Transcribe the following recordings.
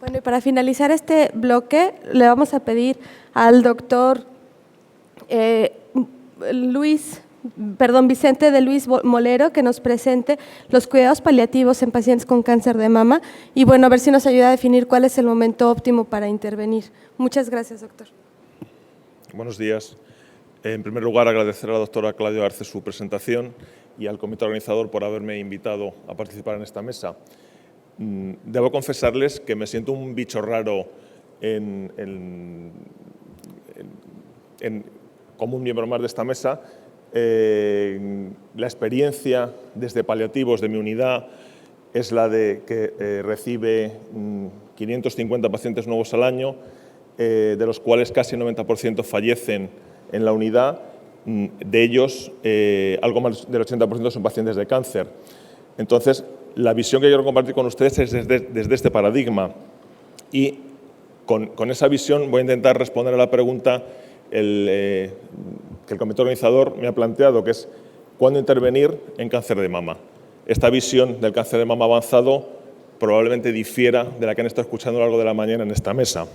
Bueno, y para finalizar este bloque, le vamos a pedir al doctor Vicente de Luis Molero que nos presente los cuidados paliativos en pacientes con cáncer de mama y, bueno, a ver si nos ayuda a definir cuál es el momento óptimo para intervenir. Muchas gracias, doctor. Buenos días. En primer lugar, agradecer a la doctora Claudia Arce su presentación y al comité organizador por haberme invitado a participar en esta mesa. Debo confesarles que me siento un bicho raro como un miembro más de esta mesa. La experiencia desde paliativos de mi unidad es la de que recibe 550 pacientes nuevos al año, de los cuales casi el 90% fallecen en la unidad. De ellos, algo más del 80% son pacientes de cáncer. Entonces, la visión que quiero compartir con ustedes es desde este paradigma y con esa visión voy a intentar responder a la pregunta que el comité organizador me ha planteado, que es ¿cuándo intervenir en cáncer de mama? Esta visión del cáncer de mama avanzado probablemente difiera de la que han estado escuchando a lo largo de la mañana en esta mesa.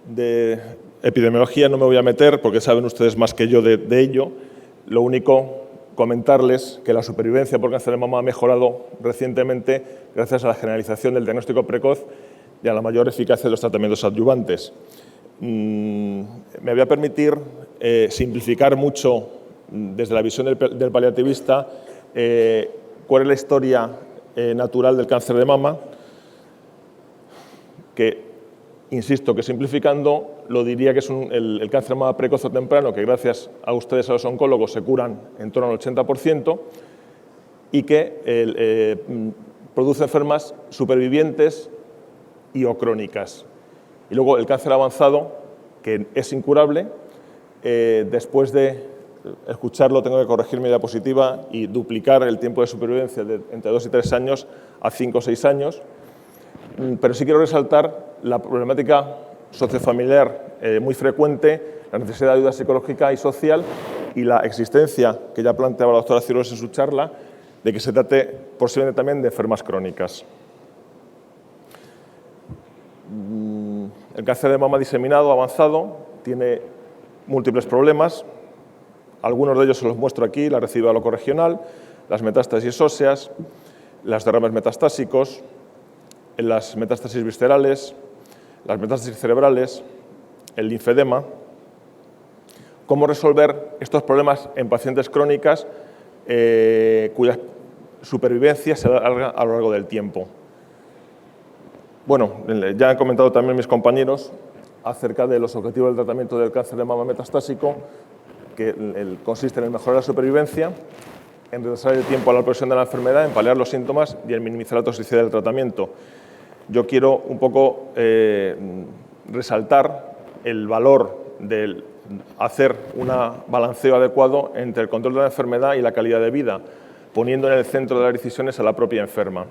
De epidemiología no me voy a meter porque saben ustedes más que yo de ello. Lo único, comentarles que la supervivencia por cáncer de mama ha mejorado recientemente gracias a la generalización del diagnóstico precoz y a la mayor eficacia de los tratamientos adyuvantes. Me voy a permitir simplificar mucho desde la visión del paliativista cuál es la historia natural del cáncer de mama, que insisto que simplificando lo diría que es el cáncer de mama precoz o temprano, que gracias a ustedes, a los oncólogos, se curan en torno al 80% y que produce enfermas supervivientes y o crónicas. Y luego el cáncer avanzado, que es incurable, después de escucharlo tengo que corregir mi diapositiva y duplicar el tiempo de supervivencia de entre 2 y 3 años a 5 o 6 años. Pero sí quiero resaltar la problemática sociofamiliar muy frecuente, la necesidad de ayuda psicológica y social y la existencia, que ya planteaba la doctora Ciruelos en su charla, de que se trate posiblemente también de enfermas crónicas. El cáncer de mama diseminado avanzado tiene múltiples problemas. Algunos de ellos se los muestro aquí: la recidiva locorregional, las metástasis óseas, los derrames metastásicos, las metástasis viscerales, las metástasis cerebrales, el linfedema. ¿Cómo resolver estos problemas en pacientes crónicas cuya supervivencia se alarga a lo largo del tiempo? Bueno, ya han comentado también mis compañeros acerca de los objetivos del tratamiento del cáncer de mama metastásico, que consiste en mejorar la supervivencia, en retrasar el tiempo a la progresión de la enfermedad, en paliar los síntomas y en minimizar la toxicidad del tratamiento. Yo quiero un poco resaltar el valor de hacer un balanceo adecuado entre el control de la enfermedad y la calidad de vida, poniendo en el centro de las decisiones a la propia enferma.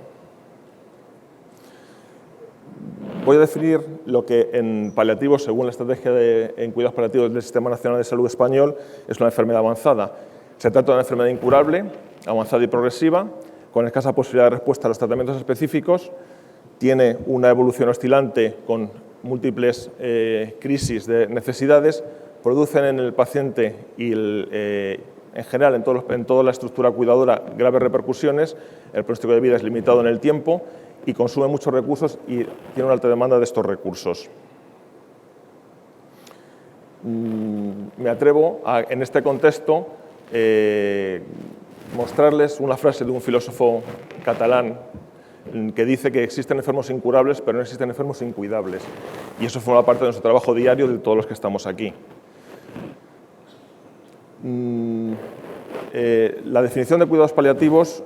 Voy a definir lo que en paliativos, según la estrategia en cuidados paliativos del Sistema Nacional de Salud Español, es una enfermedad avanzada. Se trata de una enfermedad incurable, avanzada y progresiva, con escasa posibilidad de respuesta a los tratamientos específicos. Tiene una evolución oscilante con múltiples crisis de necesidades, producen en el paciente y en general en toda la estructura cuidadora graves repercusiones. El pronóstico de vida es limitado en el tiempo y consume muchos recursos y tiene una alta demanda de estos recursos. Me atrevo a, en este contexto, mostrarles una frase de un filósofo catalán que dice que existen enfermos incurables, pero no existen enfermos incuidables. Y eso forma parte de nuestro trabajo diario de todos los que estamos aquí. La definición de cuidados paliativos,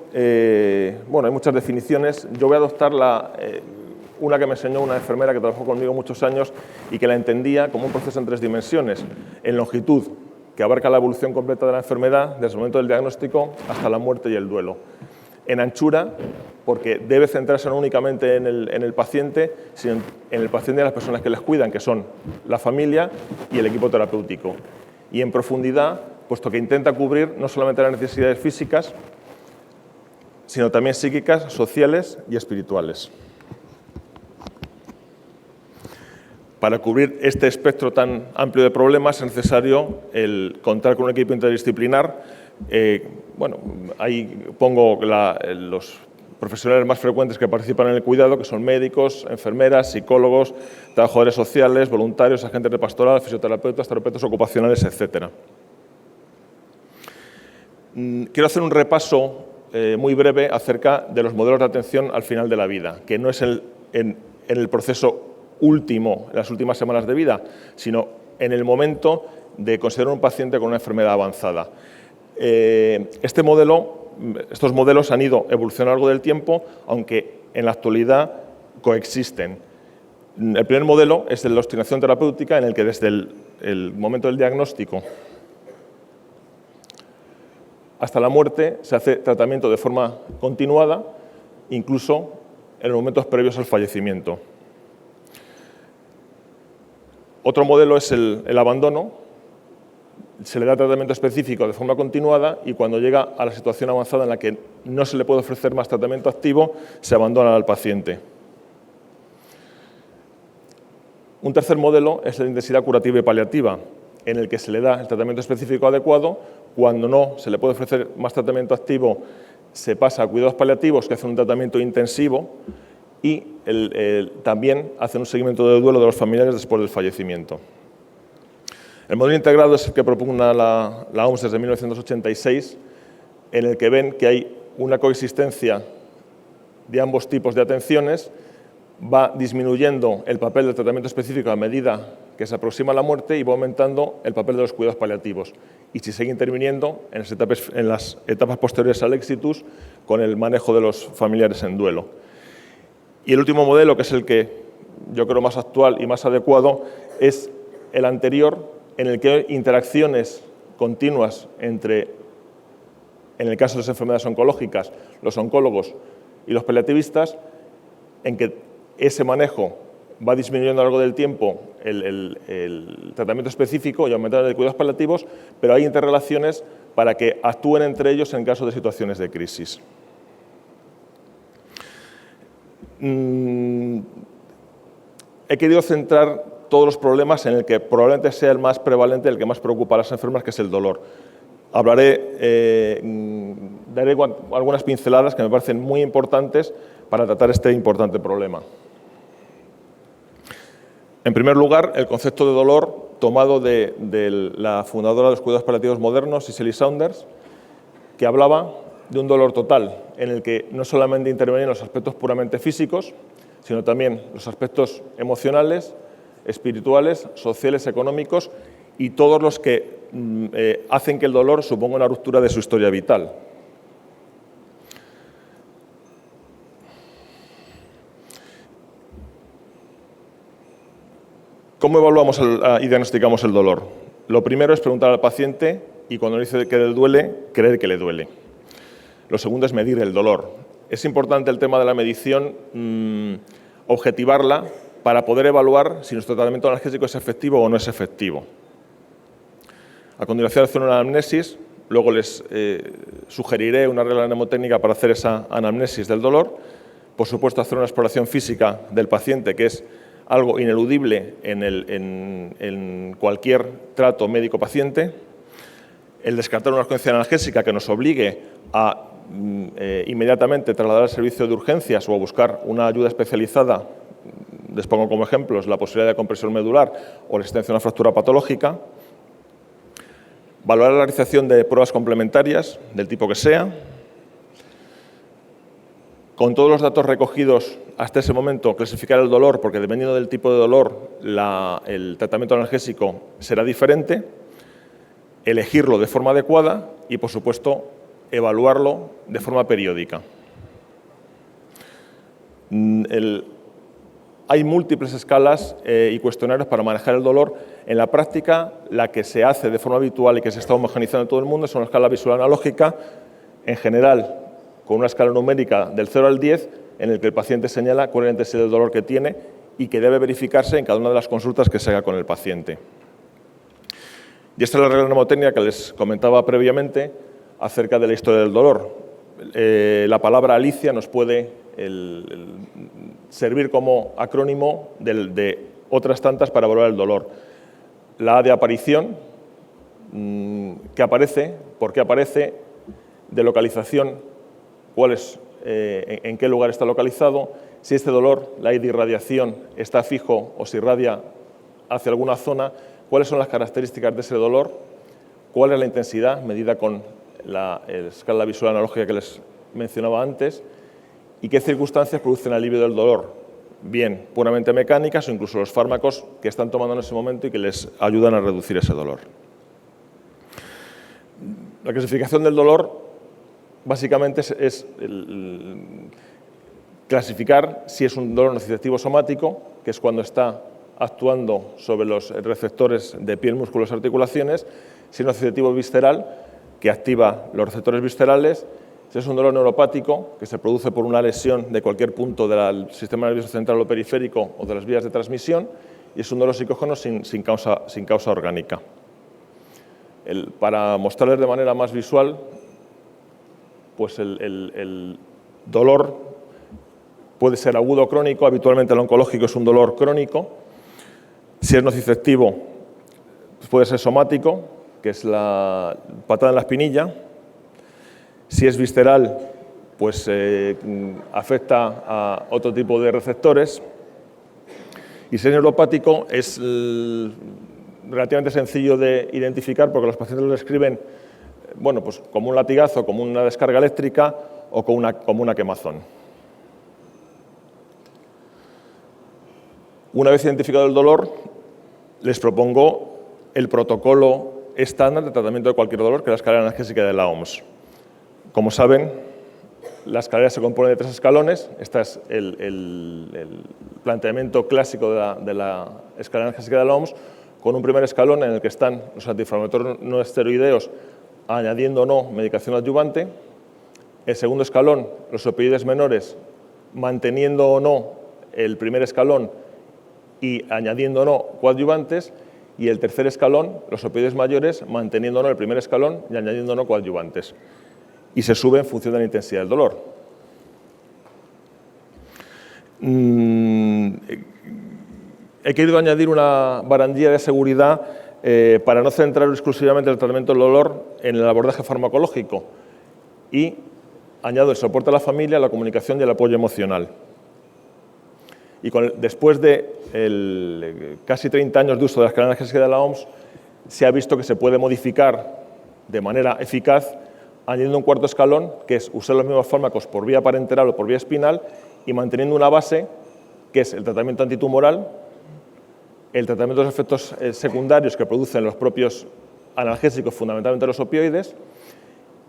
bueno, hay muchas definiciones. Yo voy a adoptar una que me enseñó una enfermera que trabajó conmigo muchos años y que la entendía como un proceso en 3 dimensiones. En longitud, que abarca la evolución completa de la enfermedad, desde el momento del diagnóstico hasta la muerte y el duelo. En anchura, porque debe centrarse no únicamente en el paciente, sino en el paciente y las personas que les cuidan, que son la familia y el equipo terapéutico. Y en profundidad, puesto que intenta cubrir no solamente las necesidades físicas, sino también psíquicas, sociales y espirituales. Para cubrir este espectro tan amplio de problemas es necesario contar con un equipo interdisciplinar. Bueno, ahí pongo los profesionales más frecuentes que participan en el cuidado, que son médicos, enfermeras, psicólogos, trabajadores sociales, voluntarios, agentes de pastoral, fisioterapeutas, terapeutas ocupacionales, etc. Quiero hacer un repaso muy breve acerca de los modelos de atención al final de la vida, que no es en el proceso último, en las últimas semanas de vida, sino en el momento de considerar un paciente con una enfermedad avanzada. Estos modelos han ido evolucionando a lo largo del tiempo, aunque en la actualidad coexisten. El primer modelo es el de la obstinación terapéutica, en el que desde el momento del diagnóstico hasta la muerte se hace tratamiento de forma continuada, incluso en los momentos previos al fallecimiento. Otro modelo es el abandono. Se le da tratamiento específico de forma continuada y cuando llega a la situación avanzada en la que no se le puede ofrecer más tratamiento activo, se abandona al paciente. Un tercer modelo es la intensidad curativa y paliativa, en el que se le da el tratamiento específico adecuado. Cuando no se le puede ofrecer más tratamiento activo, se pasa a cuidados paliativos, que hacen un tratamiento intensivo y también hacen un seguimiento de duelo de los familiares después del fallecimiento. El modelo integrado es el que propugna la OMS desde 1986, en el que ven que hay una coexistencia de ambos tipos de atenciones, va disminuyendo el papel del tratamiento específico a medida que se aproxima la muerte y va aumentando el papel de los cuidados paliativos. Y se sigue interviniendo en las etapas posteriores al exitus con el manejo de los familiares en duelo. Y el último modelo, que es el que yo creo más actual y más adecuado, es el anterior, en el que hay interacciones continuas entre, en el caso de las enfermedades oncológicas, los oncólogos y los paliativistas, en que ese manejo va disminuyendo a lo largo del tiempo el tratamiento específico y aumentando el de cuidados paliativos, pero hay interrelaciones para que actúen entre ellos en caso de situaciones de crisis. He querido centrar todos los problemas en el que probablemente sea el más prevalente, el que más preocupa a las enfermas, que es el dolor. Daré algunas pinceladas que me parecen muy importantes para tratar este importante problema. En primer lugar, el concepto de dolor tomado de la fundadora de los cuidados paliativos modernos, Cicely Saunders, que hablaba de un dolor total, en el que no solamente intervenían los aspectos puramente físicos, sino también los aspectos emocionales, espirituales, sociales, económicos y todos los que hacen que el dolor suponga una ruptura de su historia vital. ¿Cómo evaluamos y diagnosticamos el dolor? Lo primero es preguntar al paciente y cuando dice que le duele, creer que le duele. Lo segundo es medir el dolor. Es importante el tema de la medición, objetivarla para poder evaluar si nuestro tratamiento analgésico es efectivo o no es efectivo. A continuación, hacer una anamnesis, luego les sugeriré una regla mnemotécnica para hacer esa anamnesis del dolor. Por supuesto, hacer una exploración física del paciente, que es algo ineludible en cualquier trato médico-paciente. El descartar una urgencia analgésica que nos obligue a inmediatamente trasladar al servicio de urgencias o a buscar una ayuda especializada. Les pongo como ejemplos la posibilidad de compresión medular o la existencia de una fractura patológica. Valorar la realización de pruebas complementarias, del tipo que sea. Con todos los datos recogidos hasta ese momento, clasificar el dolor, porque dependiendo del tipo de dolor, el tratamiento analgésico será diferente. Elegirlo de forma adecuada y, por supuesto, evaluarlo de forma periódica. Hay múltiples escalas y cuestionarios para manejar el dolor. En la práctica, la que se hace de forma habitual y que se está homogeneizando en todo el mundo es una escala visual analógica, en general con una escala numérica del 0 al 10, en el que el paciente señala cuál es la intensidad del dolor que tiene y que debe verificarse en cada una de las consultas que se haga con el paciente. Y esta es la regla mnemotécnica que les comentaba previamente acerca de la historia del dolor. la palabra Alicia nos puede servir como acrónimo de otras tantas para valorar el dolor. La A de aparición, que aparece, por qué aparece, de localización, en qué lugar está localizado, si este dolor, la I de irradiación, está fijo o si irradia hacia alguna zona, cuáles son las características de ese dolor, cuál es la intensidad medida con la escala visual analógica que les mencionaba antes y qué circunstancias producen alivio del dolor, bien puramente mecánicas o incluso los fármacos que están tomando en ese momento y que les ayudan a reducir ese dolor. La clasificación del dolor básicamente es clasificar si es un dolor nociceptivo somático, que es cuando está actuando sobre los receptores de piel, músculos y articulaciones, si es nociceptivo visceral, que activa los receptores viscerales, si es un dolor neuropático, que se produce por una lesión de cualquier punto del sistema nervioso central o periférico o de las vías de transmisión, y es un dolor psicógeno sin causa orgánica. Para mostrarles de manera más visual, pues el dolor puede ser agudo o crónico, habitualmente el oncológico es un dolor crónico. Si es nociceptivo, puede ser somático, que es la patada en la espinilla. Si es visceral, pues afecta a otro tipo de receptores. Y si es neuropático, es relativamente sencillo de identificar porque los pacientes lo describen pues como un latigazo, como una descarga eléctrica o como una quemazón. Una vez identificado el dolor, les propongo el protocolo estándar de tratamiento de cualquier dolor, que es la escalera analgésica de la OMS. Como saben, la escalera se compone de 3 escalones. Este es el planteamiento clásico de la escalera analgésica de la OMS, con un primer escalón en el que están los antiinflamatorios no esteroideos, añadiendo o no medicación adyuvante. El segundo escalón, los opioides menores, manteniendo o no el primer escalón y añadiendo o no coadyuvantes. Y el tercer escalón, los opioides mayores, manteniendo o no el primer escalón y añadiendo o no coadyuvantes. Y se sube en función de la intensidad del dolor. He querido añadir una barandilla de seguridad para no centrar exclusivamente el tratamiento del dolor en el abordaje farmacológico y añado el soporte a la familia, la comunicación y el apoyo emocional. Y después de casi 30 años de uso de la escalera analgésica de la OMS, se ha visto que se puede modificar de manera eficaz añadiendo un cuarto escalón, que es usar los mismos fármacos por vía parenteral o por vía espinal y manteniendo una base, que es el tratamiento antitumoral, el tratamiento de los efectos secundarios que producen los propios analgésicos, fundamentalmente los opioides,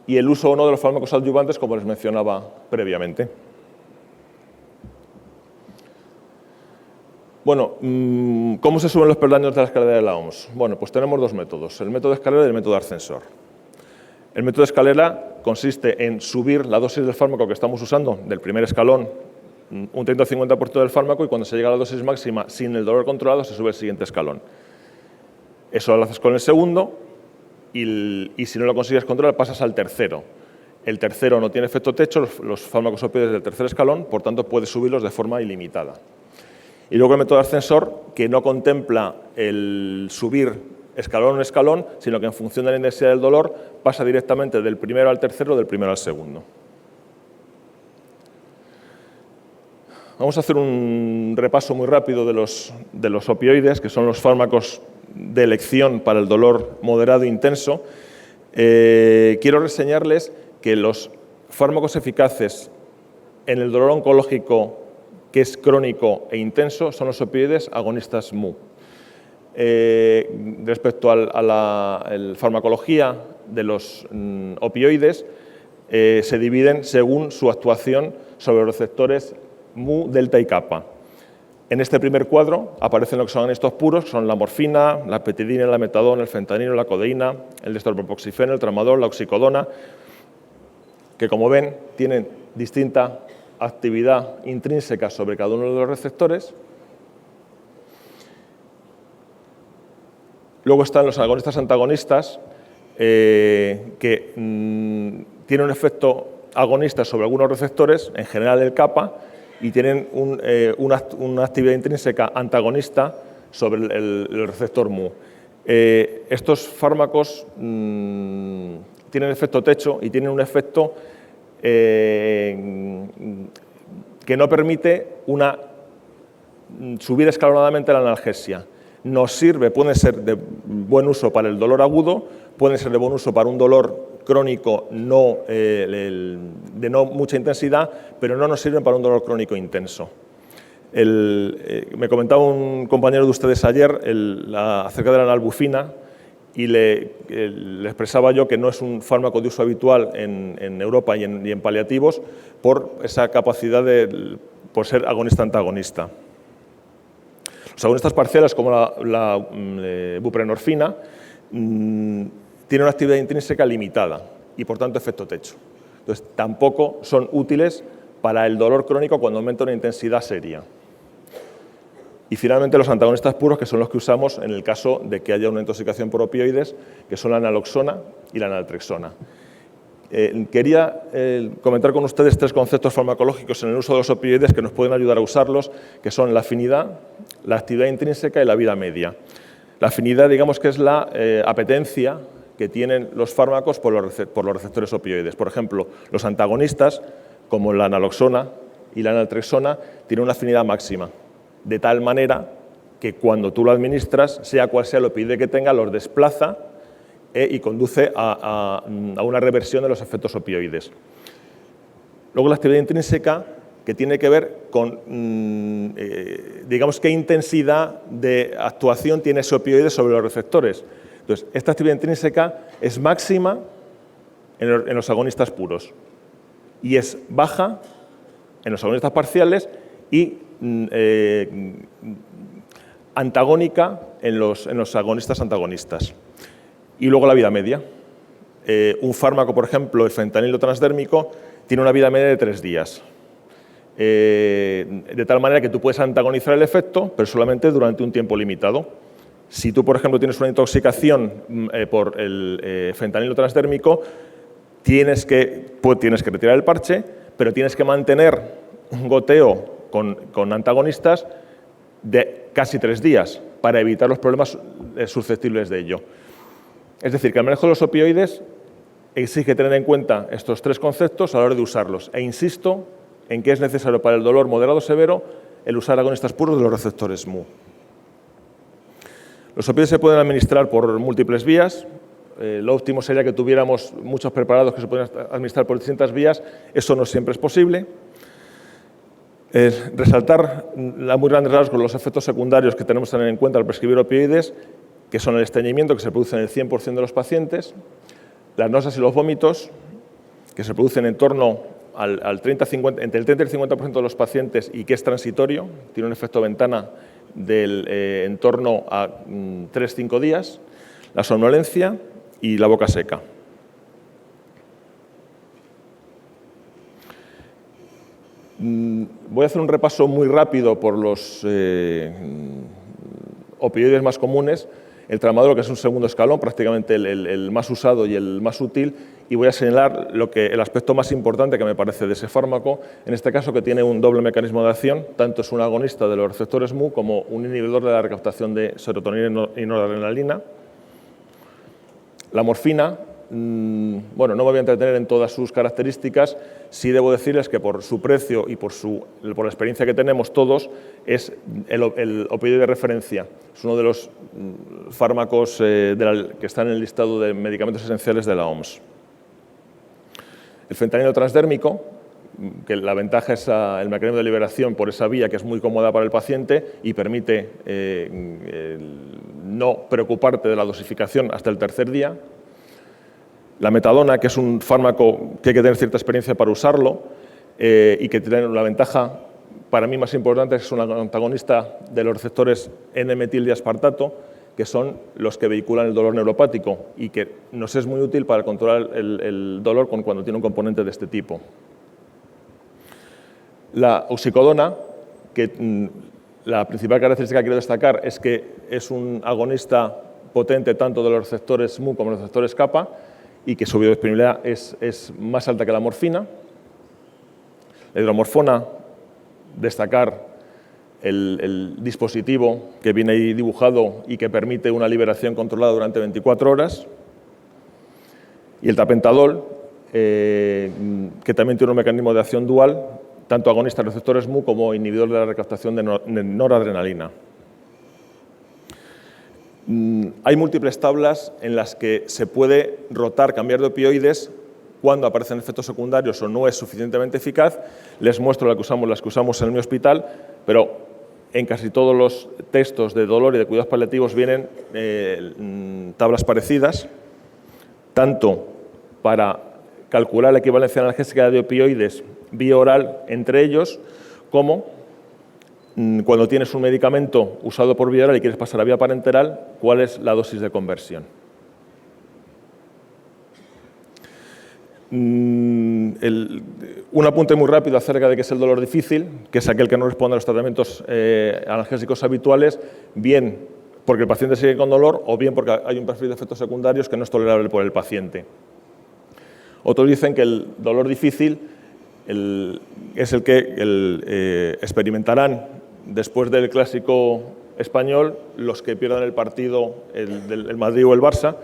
y el uso o no de los fármacos adyuvantes, como les mencionaba previamente. Bueno, ¿cómo se suben los peldaños de la escalera de la OMS? Bueno, pues tenemos 2 métodos, el método de escalera y el método de ascensor. El método de escalera consiste en subir la dosis del fármaco que estamos usando del primer escalón, un 30 o 50% del fármaco, y cuando se llega a la dosis máxima sin el dolor controlado se sube el siguiente escalón. Eso lo haces con el segundo y si no lo consigues controlar pasas al tercero. El tercero no tiene efecto techo, los fármacos opioides del tercer escalón, por tanto puedes subirlos de forma ilimitada. Y luego el método de ascensor, que no contempla el subir escalón en escalón, sino que en función de la intensidad del dolor pasa directamente del primero al tercero o del primero al segundo. Vamos a hacer un repaso muy rápido de los opioides, que son los fármacos de elección para el dolor moderado e intenso. Quiero reseñarles que los fármacos eficaces en el dolor oncológico que es crónico e intenso son los opioides agonistas Mu. Respecto a la farmacología de los opioides, se dividen según su actuación sobre los receptores Mu, delta y kappa. En este primer cuadro aparecen lo que son agonistas puros, que son la morfina, la petidina, la metadona, el fentanilo, la codeína, el destropropoxifeno, el tramadol, la oxicodona, que como ven tienen distinta actividad intrínseca sobre cada uno de los receptores. Luego están los agonistas antagonistas, que tienen un efecto agonistas sobre algunos receptores, en general el kappa, y tienen una actividad intrínseca antagonista sobre el receptor mu. Estos fármacos tienen efecto techo y tienen un efecto que no permite subir escalonadamente la analgesia. Nos sirve, pueden ser de buen uso para el dolor agudo, pueden ser de buen uso para un dolor crónico de no mucha intensidad, pero no nos sirven para un dolor crónico intenso. Me comentaba un compañero de ustedes ayer acerca de la nalbufina y le expresaba yo que no es un fármaco de uso habitual en Europa y en paliativos por esa capacidad por ser agonista-antagonista. Los agonistas parciales, como la buprenorfina, tienen una actividad intrínseca limitada y, por tanto, efecto techo. Entonces, tampoco son útiles para el dolor crónico cuando aumenta una intensidad seria. Y, finalmente, los antagonistas puros, que son los que usamos en el caso de que haya una intoxicación por opioides, que son la naloxona y la naltrexona. Quería comentar con ustedes 3 conceptos farmacológicos en el uso de los opioides que nos pueden ayudar a usarlos, que son la afinidad, la actividad intrínseca y la vida media. La afinidad, digamos que es la apetencia que tienen los fármacos por los receptores opioides. Por ejemplo, los antagonistas, como la naloxona y la naltrexona, tienen una afinidad máxima, de tal manera que cuando tú lo administras, sea cual sea el opioide que tenga, los desplaza y conduce a una reversión de los efectos opioides. Luego, la actividad intrínseca, que tiene que ver con, digamos, qué intensidad de actuación tiene ese opioide sobre los receptores. Entonces, esta actividad intrínseca es máxima en los agonistas puros y es baja en los agonistas parciales y antagónica en los agonistas antagonistas. Y luego la vida media. Un fármaco, por ejemplo, el fentanilo transdérmico, tiene una vida media de 3 días. De tal manera que tú puedes antagonizar el efecto, pero solamente durante un tiempo limitado. Si tú, por ejemplo, tienes una intoxicación por el fentanilo transdérmico, tienes que retirar el parche, pero tienes que mantener un goteo con antagonistas de casi 3 días para evitar los problemas susceptibles de ello. Es decir, que el manejo de los opioides exige tener en cuenta estos 3 conceptos a la hora de usarlos. E insisto en que es necesario para el dolor moderado severo el usar agonistas puros de los receptores mu. Los opioides se pueden administrar por múltiples vías. Lo óptimo sería que tuviéramos muchos preparados que se pueden administrar por distintas vías. Eso no siempre es posible. Resaltar a muy grandes rasgos los efectos secundarios que tenemos que tener en cuenta al prescribir opioides, que son el estreñimiento, que se produce en el 100% de los pacientes, las náuseas y los vómitos, que se producen en torno entre el 30 y el 50% de los pacientes y que es transitorio, tiene un efecto ventana en torno a 3-5 días, la somnolencia y la boca seca. Voy a hacer un repaso muy rápido por los opioides más comunes. El tramadol, que es un segundo escalón, prácticamente el más usado y el más útil, y voy a señalar el aspecto más importante que me parece de ese fármaco, en este caso que tiene un doble mecanismo de acción, tanto es un agonista de los receptores mu como un inhibidor de la recaptación de serotonina y noradrenalina. La morfina, bueno, no me voy a entretener en todas sus características, sí debo decirles que por su precio y por la experiencia que tenemos todos, es el opioide de referencia. Es uno de los fármacos que están en el listado de medicamentos esenciales de la OMS. El fentanilo transdérmico, que la ventaja es el mecanismo de liberación por esa vía, que es muy cómoda para el paciente y permite no preocuparte de la dosificación hasta el 3er día. La metadona, que es un fármaco que hay que tener cierta experiencia para usarlo y que tiene la ventaja, para mí más importante, es que es un antagonista de los receptores N-metildiaspartato, que son los que vehiculan el dolor neuropático y que nos es muy útil para controlar el dolor cuando tiene un componente de este tipo. La oxicodona, que la principal característica que quiero destacar es que es un agonista potente tanto de los receptores mu como de los receptores kappa y que su biodisponibilidad es más alta que la morfina. La hidromorfona, destacar el dispositivo que viene ahí dibujado y que permite una liberación controlada durante 24 horas. Y el tapentadol, que también tiene un mecanismo de acción dual, tanto agonista de receptores Mu como inhibidor de la recaptación de noradrenalina. Hay múltiples tablas en las que se puede rotar, cambiar de opioides cuando aparecen efectos secundarios o no es suficientemente eficaz. Les muestro las que usamos en mi hospital, pero en casi todos los textos de dolor y de cuidados paliativos vienen tablas parecidas, tanto para calcular la equivalencia analgésica de opioides vía oral entre ellos, como cuando tienes un medicamento usado por vía oral y quieres pasar a vía parenteral, cuál es la dosis de conversión. Un apunte muy rápido acerca de qué es el dolor difícil, que es aquel que no responde a los tratamientos analgésicos habituales, bien porque el paciente sigue con dolor o bien porque hay un perfil de efectos secundarios que no es tolerable por el paciente. Otros dicen que el dolor difícil es el que experimentarán después del clásico español los que pierdan el partido, el Madrid o el Barça,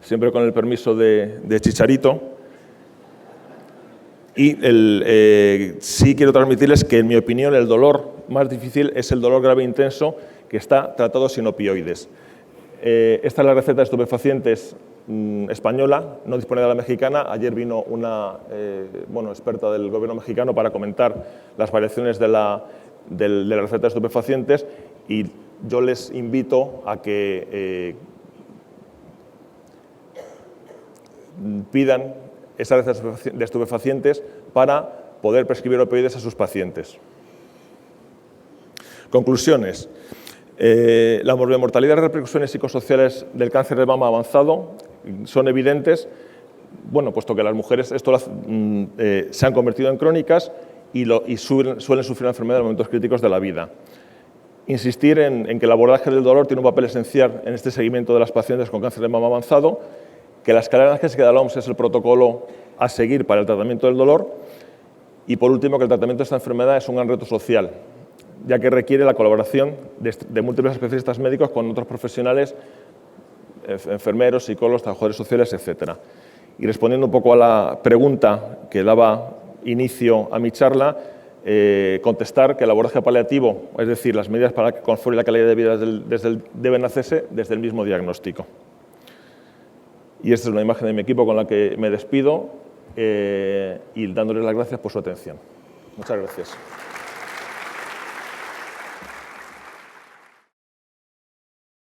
siempre con el permiso de Chicharito. Y sí quiero transmitirles que, en mi opinión, el dolor más difícil es el dolor grave e intenso que está tratado sin opioides. Esta es la receta de estupefacientes española, no dispone de la mexicana. Ayer vino una experta del gobierno mexicano para comentar las variaciones de la receta de estupefacientes, y yo les invito a que pidan esa receta de estupefacientes para poder prescribir opioides a sus pacientes. Conclusiones. La morbimortalidad y las repercusiones psicosociales del cáncer de mama avanzado son evidentes, puesto que las mujeres se han convertido en crónicas y suelen sufrir la enfermedad en momentos críticos de la vida. Insistir en que el abordaje del dolor tiene un papel esencial en este seguimiento de las pacientes con cáncer de mama avanzado, que la escalera analgésica de la OMS es el protocolo a seguir para el tratamiento del dolor, y, por último, que el tratamiento de esta enfermedad es un gran reto social, ya que requiere la colaboración de múltiples especialistas médicos con otros profesionales, enfermeros, psicólogos, trabajadores sociales, etc. Y respondiendo un poco a la pregunta que daba inicio a mi charla, contestar que el abordaje paliativo, es decir, las medidas para que conforme la calidad de vida deben hacerse desde el mismo diagnóstico. Y esta es una imagen de mi equipo con la que me despido y dándoles las gracias por su atención. Muchas gracias.